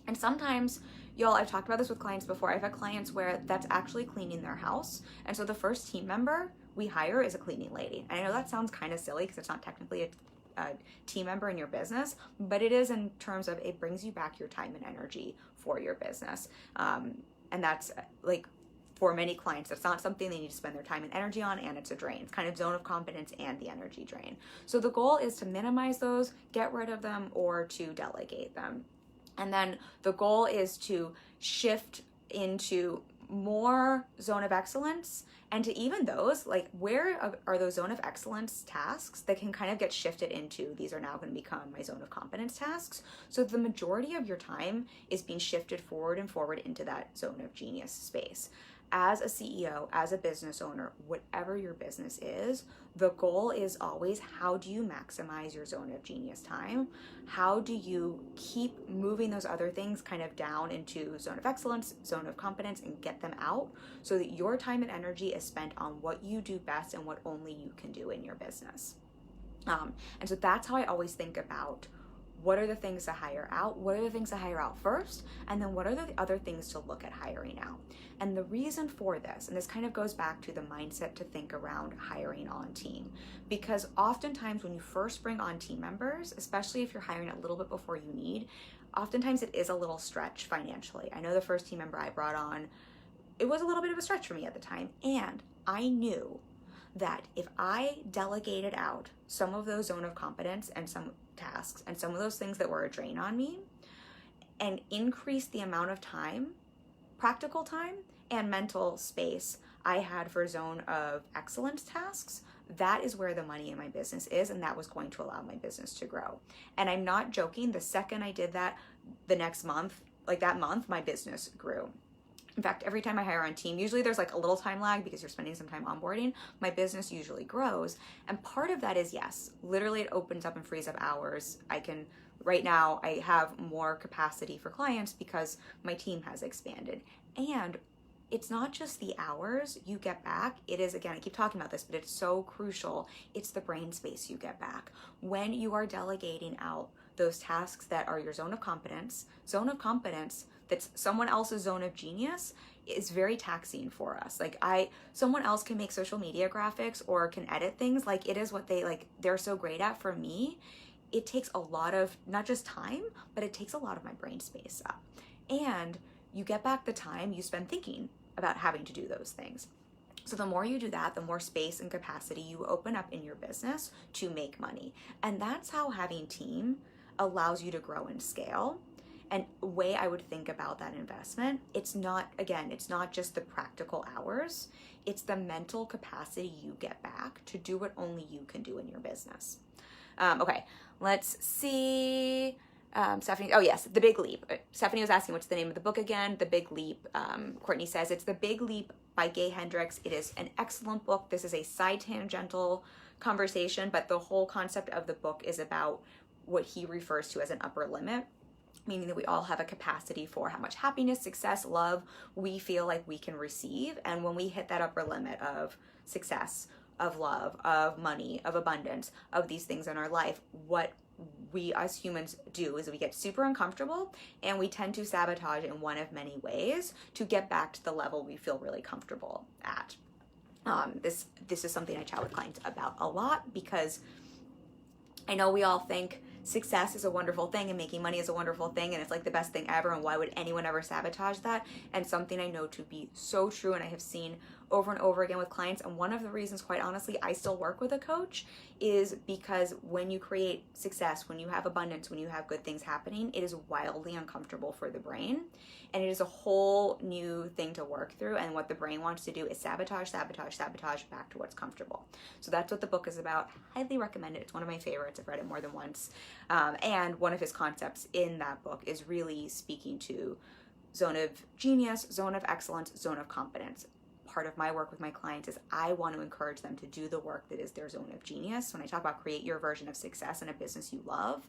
And sometimes, y'all, I've talked about this with clients before. I've had clients where that's actually cleaning their house. And so the first team member we hire is a cleaning lady. And I know that sounds kind of silly because it's not technically a team member in your business, but it is in terms of it brings you back your time and energy for your business. And that's like, for many clients, that's not something they need to spend their time and energy on, and it's a drain. It's kind of zone of competence and the energy drain. So the goal is to minimize those, get rid of them, or to delegate them. And then the goal is to shift into more zone of excellence, and to even those, like, where are those zone of excellence tasks that can kind of get shifted into, these are now going to become my zone of competence tasks. So the majority of your time is being shifted forward and forward into that zone of genius space. As a CEO, as a business owner, whatever your business is, the goal is always, how do you maximize your zone of genius time? How do you keep moving those other things kind of down into zone of excellence, zone of competence, and get them out so that your time and energy is spent on what you do best and what only you can do in your business. And so that's how I always think about, what are the things to hire out? What are the things to hire out first? And then what are the other things to look at hiring out? And the reason for this, and this kind of goes back to the mindset to think around hiring on team, because oftentimes when you first bring on team members, especially if you're hiring a little bit before you need, oftentimes it is a little stretch financially. I know the first team member I brought on, it was a little bit of a stretch for me at the time. And I knew that if I delegated out some of those zone of competence and some tasks and some of those things that were a drain on me, and increase the amount of time, practical time and mental space I had for zone of excellence tasks, that is where the money in my business is, and that was going to allow my business to grow. And I'm not joking, the second I did that, the next month, like that month, my business grew. In fact, every time I hire on team, usually there's like a little time lag because you're spending some time onboarding, my business usually grows. And part of that is, yes, literally it opens up and frees up hours. Right now, I have more capacity for clients because my team has expanded. And it's not just the hours you get back. It is, again, I keep talking about this, but it's so crucial. It's the brain space you get back. When you are delegating out those tasks that are your zone of competence that's someone else's zone of genius, is very taxing for us. Someone else can make social media graphics or can edit things. Like, it is what they're so great at. For me, it takes a lot of, not just time, but it takes a lot of my brain space up. And you get back the time you spend thinking about having to do those things. So the more you do that, the more space and capacity you open up in your business to make money. And that's how having team allows you to grow and scale. And the way I would think about that investment, it's not just the practical hours, it's the mental capacity you get back to do what only you can do in your business. Okay, let's see. Stephanie, oh yes, The Big Leap. Stephanie was asking what's the name of the book again. The Big Leap. Courtney says it's The Big Leap by Gay Hendricks. It is an excellent book. This is a side tangential conversation, but the whole concept of the book is about what he refers to as an upper limit, meaning that we all have a capacity for how much happiness, success, love we feel like we can receive. And when we hit that upper limit of success, of love, of money, of abundance, of these things in our life, what we as humans do is we get super uncomfortable and we tend to sabotage in one of many ways to get back to the level we feel really comfortable at. This is something I chat with clients about a lot, because I know we all think success is a wonderful thing and making money is a wonderful thing and it's like the best thing ever, and why would anyone ever sabotage that? And something I know to be so true, and I have seen over and over again with clients, and one of the reasons, quite honestly, I still work with a coach is because when you create success, when you have abundance, when you have good things happening, it is wildly uncomfortable for the brain, and it is a whole new thing to work through. And what the brain wants to do is sabotage back to what's comfortable. So that's what the book is about. Highly recommend it. It's one of my favorites. I've read it more than once. And one of his concepts in that book is really speaking to zone of genius, zone of excellence, zone of competence. Part of my work with my clients is I want to encourage them to do the work that is their zone of genius. When I talk about create your version of success in a business you love,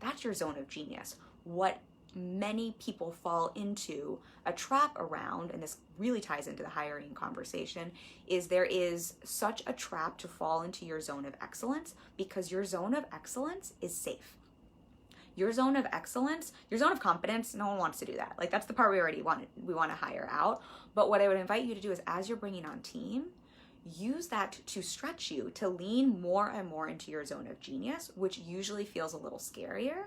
that's your zone of genius. What many people fall into a trap around, and this really ties into the hiring conversation, is there is such a trap to fall into your zone of excellence because your zone of excellence is safe. Your zone of excellence, your zone of competence, no one wants to do that. Like, that's the part we want to hire out. But what I would invite you to do is, as you're bringing on team, use that to stretch you, to lean more and more into your zone of genius, which usually feels a little scarier,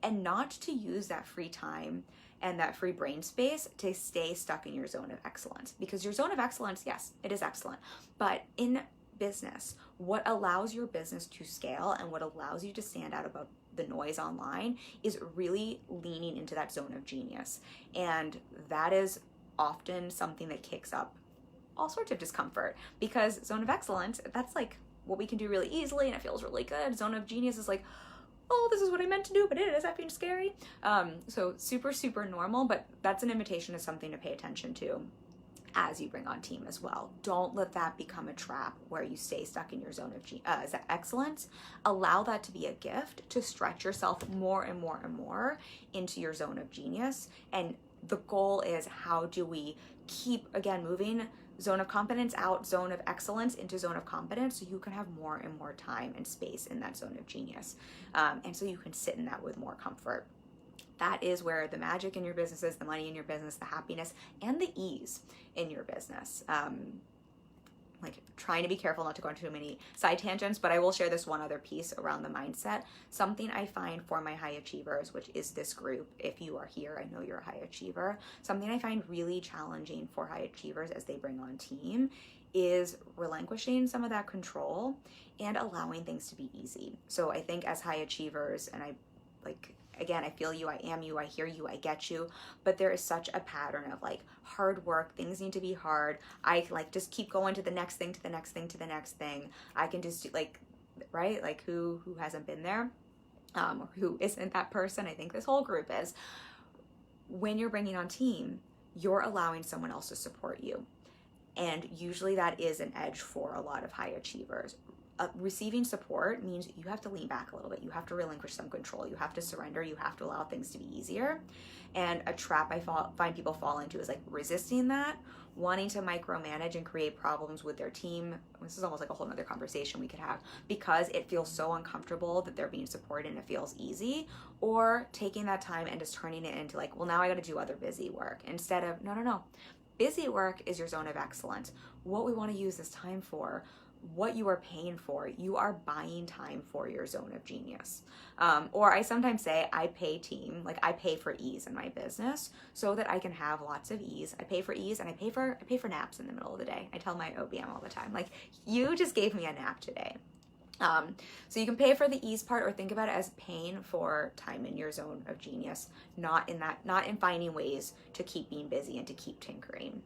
and not to use that free time and that free brain space to stay stuck in your zone of excellence. Because your zone of excellence, yes, it is excellent. But in business, what allows your business to scale and what allows you to stand out above the noise online is really leaning into that zone of genius. And that is often something that kicks up all sorts of discomfort, because zone of excellence, that's like what we can do really easily and it feels really good. Zone of genius is like, oh, this is what I meant to do, but it is effing scary. So super normal, but that's an invitation to something to pay attention to as you bring on team as well. Don't let that become a trap where you stay stuck in your zone of excellence. Allow that to be a gift to stretch yourself more and more into your zone of genius. And the goal is, how do we keep, again, moving zone of competence out, zone of excellence into zone of competence, so you can have more and more time and space in that zone of genius. And so you can sit in that with more comfort. That is where the magic in your business is, the money in your business, the happiness, and the ease in your business. Like, trying to be careful not to go into too many side tangents, but I will share this one other piece around the mindset. Something I find for my high achievers, which is this group, if you are here, I know you're a high achiever. Something I find really challenging for high achievers as they bring on team is relinquishing some of that control and allowing things to be easy. So I think as high achievers, and again, I feel you, I am you, I hear you, I get you, but there is such a pattern of like hard work, things need to be hard. I like just keep going to the next thing, to the next thing, to the next thing. I can just do, like, right? Like, who hasn't been there? Or who isn't that person? I think this whole group is. When you're bringing on team, you're allowing someone else to support you. And usually that is an edge for a lot of high achievers. Receiving support means you have to lean back a little bit. You have to relinquish some control. You have to surrender. You have to allow things to be easier. And a trap I find people fall into is like resisting that, wanting to micromanage and create problems with their team. This is almost like a whole nother conversation we could have, because it feels so uncomfortable that they're being supported and it feels easy, or taking that time and just turning it into like, well, now I got to do other busy work, instead of, no. Busy work is your zone of excellence. What we want to use this time for, what you are paying for, you are buying time for your zone of genius. Or I sometimes say I pay team, like I pay for ease in my business so that I can have lots of ease. I pay for ease, and I pay for naps in the middle of the day. I tell my OBM all the time, like, you just gave me a nap today. So you can pay for the ease part, or think about it as paying for time in your zone of genius, not in finding ways to keep being busy and to keep tinkering.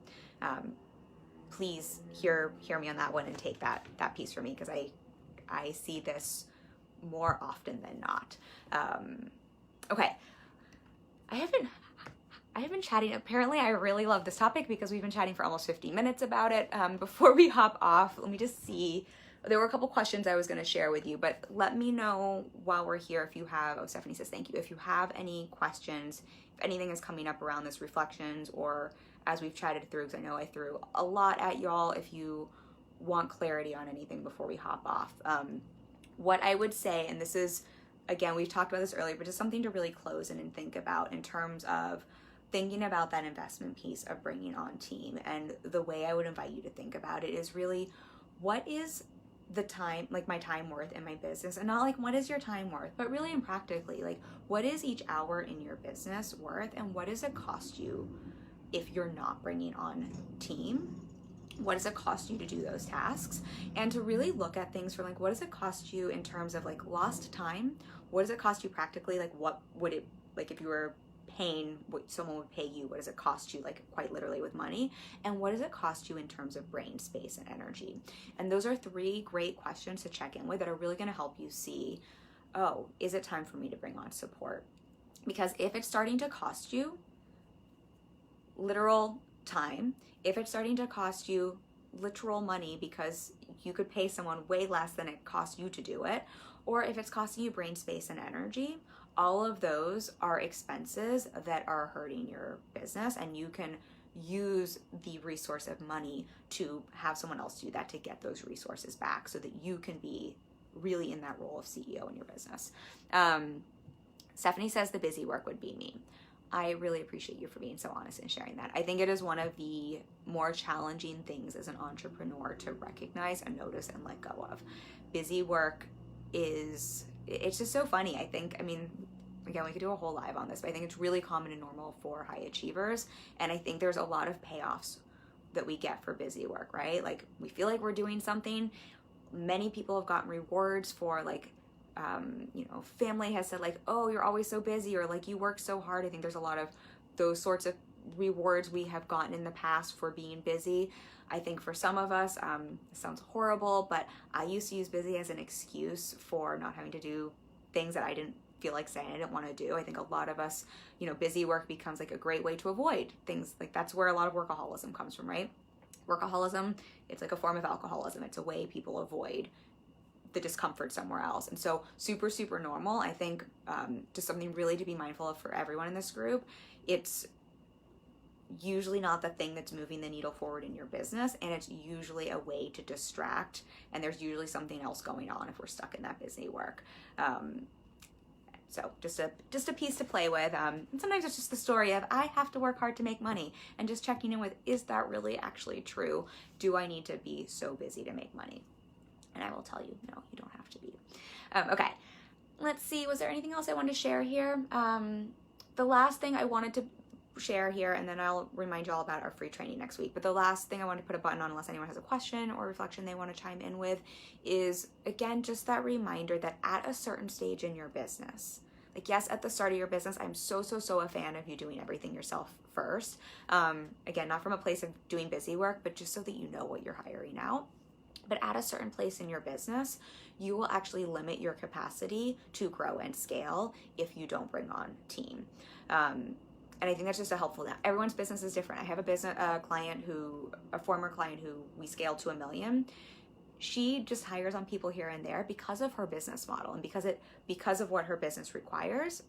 Please hear me on that one and take that piece from me, because I see this more often than not. Okay, I have been chatting. Apparently, I really love this topic because we've been chatting for almost 50 minutes about it. Before we hop off, let me just see. There were a couple questions I was going to share with you, but let me know while we're here if you have. Oh, Stephanie says thank you. If you have any questions, if anything is coming up around this reflections, or as we've chatted through, because I know I threw a lot at y'all, if you want clarity on anything before we hop off. What I would say, and this is, again, we've talked about this earlier, but just something to really close in and think about in terms of thinking about that investment piece of bringing on team. And the way I would invite you to think about it is really, what is the time, like my time worth in my business? And not like, what is your time worth, but really and practically, like, what is each hour in your business worth, and what does it cost you if you're not bringing on team? What does it cost you to do those tasks? And to really look at things from like, what does it cost you in terms of like lost time? What does it cost you practically? Like, what would it, like if you were paying what someone would pay you, what does it cost you, like quite literally with money? And what does it cost you in terms of brain space and energy? And those are 3 great questions to check in with that are really going to help you see, oh, is it time for me to bring on support? Because if it's starting to cost you literal time, if it's starting to cost you literal money because you could pay someone way less than it costs you to do it. Or if it's costing you brain space and energy, all of those are expenses that are hurting your business, and you can use the resource of money to have someone else do that to get those resources back so that you can be really in that role of CEO in your business. Stephanie says the busy work would be me. I really appreciate you for being so honest and sharing that. I think it is one of the more challenging things as an entrepreneur to recognize and notice and let go of. Busy work it's just so funny. I mean, again, we could do a whole live on this, but I think it's really common and normal for high achievers. And I think there's a lot of payoffs that we get for busy work, right? Like, we feel like we're doing something. Many people have gotten rewards for, like, family has said, like, oh, you're always so busy, or like, you work so hard. I think there's a lot of those sorts of rewards we have gotten in the past for being busy. I think for some of us, this sounds horrible, but I used to use busy as an excuse for not having to do things that I didn't feel like saying I didn't want to do. I think a lot of us, busy work becomes like a great way to avoid things. Like, that's where a lot of workaholism comes from, right? Workaholism, it's like a form of alcoholism. It's a way people avoid the discomfort somewhere else. And so super, super normal. I think just something really to be mindful of for everyone in this group. It's usually not the thing that's moving the needle forward in your business, and it's usually a way to distract, and there's usually something else going on if we're stuck in that busy work. So just a piece to play with. And sometimes it's just the story of, I have to work hard to make money, and just checking in with, is that really actually true? Do I need to be so busy to make money? And I will tell you, no, you don't have to be. Okay, let's see. Was there anything else I wanted to share here? The last thing I wanted to share here, and then I'll remind you all about our free training next week. But the last thing I want to put a button on, unless anyone has a question or reflection they want to chime in with, is, again, just that reminder that at a certain stage in your business, like, yes, at the start of your business, I'm so a fan of you doing everything yourself first. Again, not from a place of doing busy work, but just so that you know what you're hiring out. But at a certain place in your business, you will actually limit your capacity to grow and scale if you don't bring on team. And I think that's just a helpful. Everyone's business is different. I have a former client who we scaled to $1 million. She just hires on people here and there because of her business model, and because of what her business requires.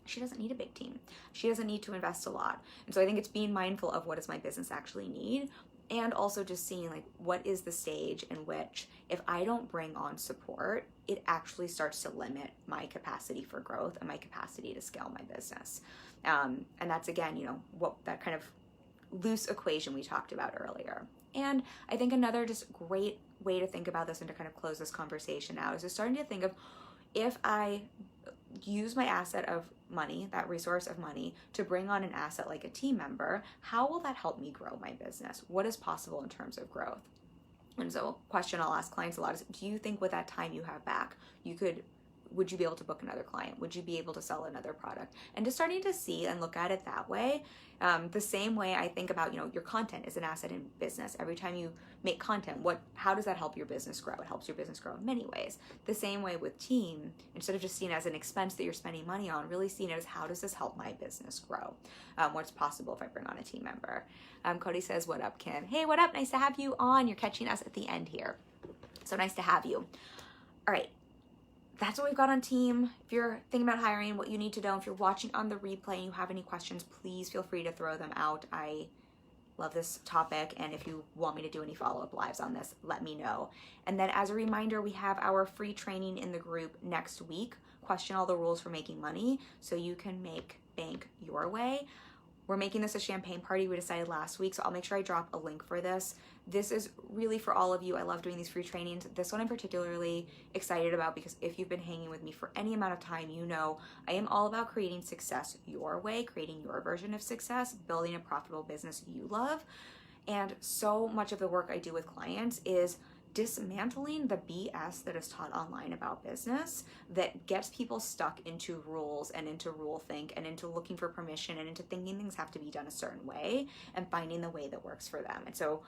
She doesn't need a big team. She doesn't need to invest a lot. And so I think it's being mindful of, what does my business actually need? And also just seeing, like, what is the stage in which, if I don't bring on support, it actually starts to limit my capacity for growth and my capacity to scale my business. And that's, again, what that kind of loose equation we talked about earlier. And I think another just great way to think about this, and to kind of close this conversation out, is just starting to think of, if I use my asset of money, that resource of money, to bring on an asset like a team member, how will that help me grow my business? What is possible in terms of growth? And so a question I'll ask clients a lot is, do you think with that time you have back, would you be able to book another client? Would you be able to sell another product? And just starting to see and look at it that way. The same way I think about, your content is an asset in business. Every time you make content, how does that help your business grow? It helps your business grow in many ways. The same way with team, instead of just seeing it as an expense that you're spending money on, really seeing it as, how does this help my business grow? What's possible if I bring on a team member? Cody says, what up, Kim? Hey, what up? Nice to have you on. You're catching us at the end here. So nice to have you. All right. That's what we've got on team. If you're thinking about hiring, what you need to know, if you're watching on the replay and you have any questions, please feel free to throw them out. I love this topic, and if you want me to do any follow-up lives on this, let me know. And then, as a reminder, we have our free training in the group next week. Question all the rules for making money so you can make bank your way. We're making this a champagne party, we decided last week, so I'll make sure I drop a link for this. This is really for all of you. I love doing these free trainings. This one I'm particularly excited about because if you've been hanging with me for any amount of time, you know I am all about creating success your way, creating your version of success, building a profitable business you love. And so much of the work I do with clients is dismantling the BS that is taught online about business that gets people stuck into rules and into rule think and into looking for permission and into thinking things have to be done a certain way and finding the way that works for them. And so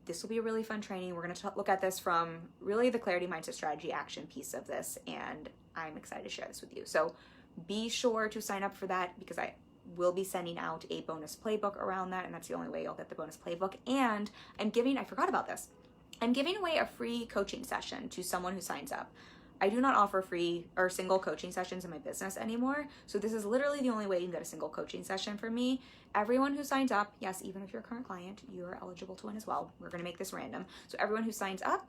this will be a really fun training. We're going to look at this from really the clarity, mindset, strategy, action piece of this, and I'm excited to share this with you. So be sure to sign up for that because I will be sending out a bonus playbook around that, and that's the only way you'll get the bonus playbook. And I forgot about this. I'm giving away a free coaching session to someone who signs up. I do not offer free or single coaching sessions in my business anymore. So this is literally the only way you can get a single coaching session from me. Everyone who signs up, yes, even if you're a current client, you are eligible to win as well. We're going to make this random. So everyone who signs up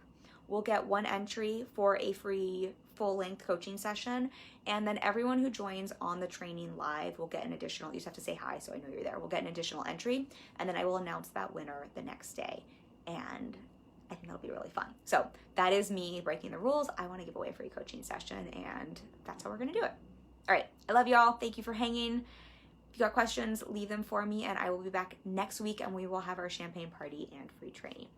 will get one entry for a free full-length coaching session. And then everyone who joins on the training live will get an additional, you just have to say hi so I know you're there. We'll get an additional entry. And then I will announce that winner the next day. And I think that'll be really fun. So that is me breaking the rules. I want to give away a free coaching session, and that's how we're going to do it. All right. I love y'all. Thank you for hanging. If you got questions, leave them for me, and I will be back next week, and we will have our champagne party and free training.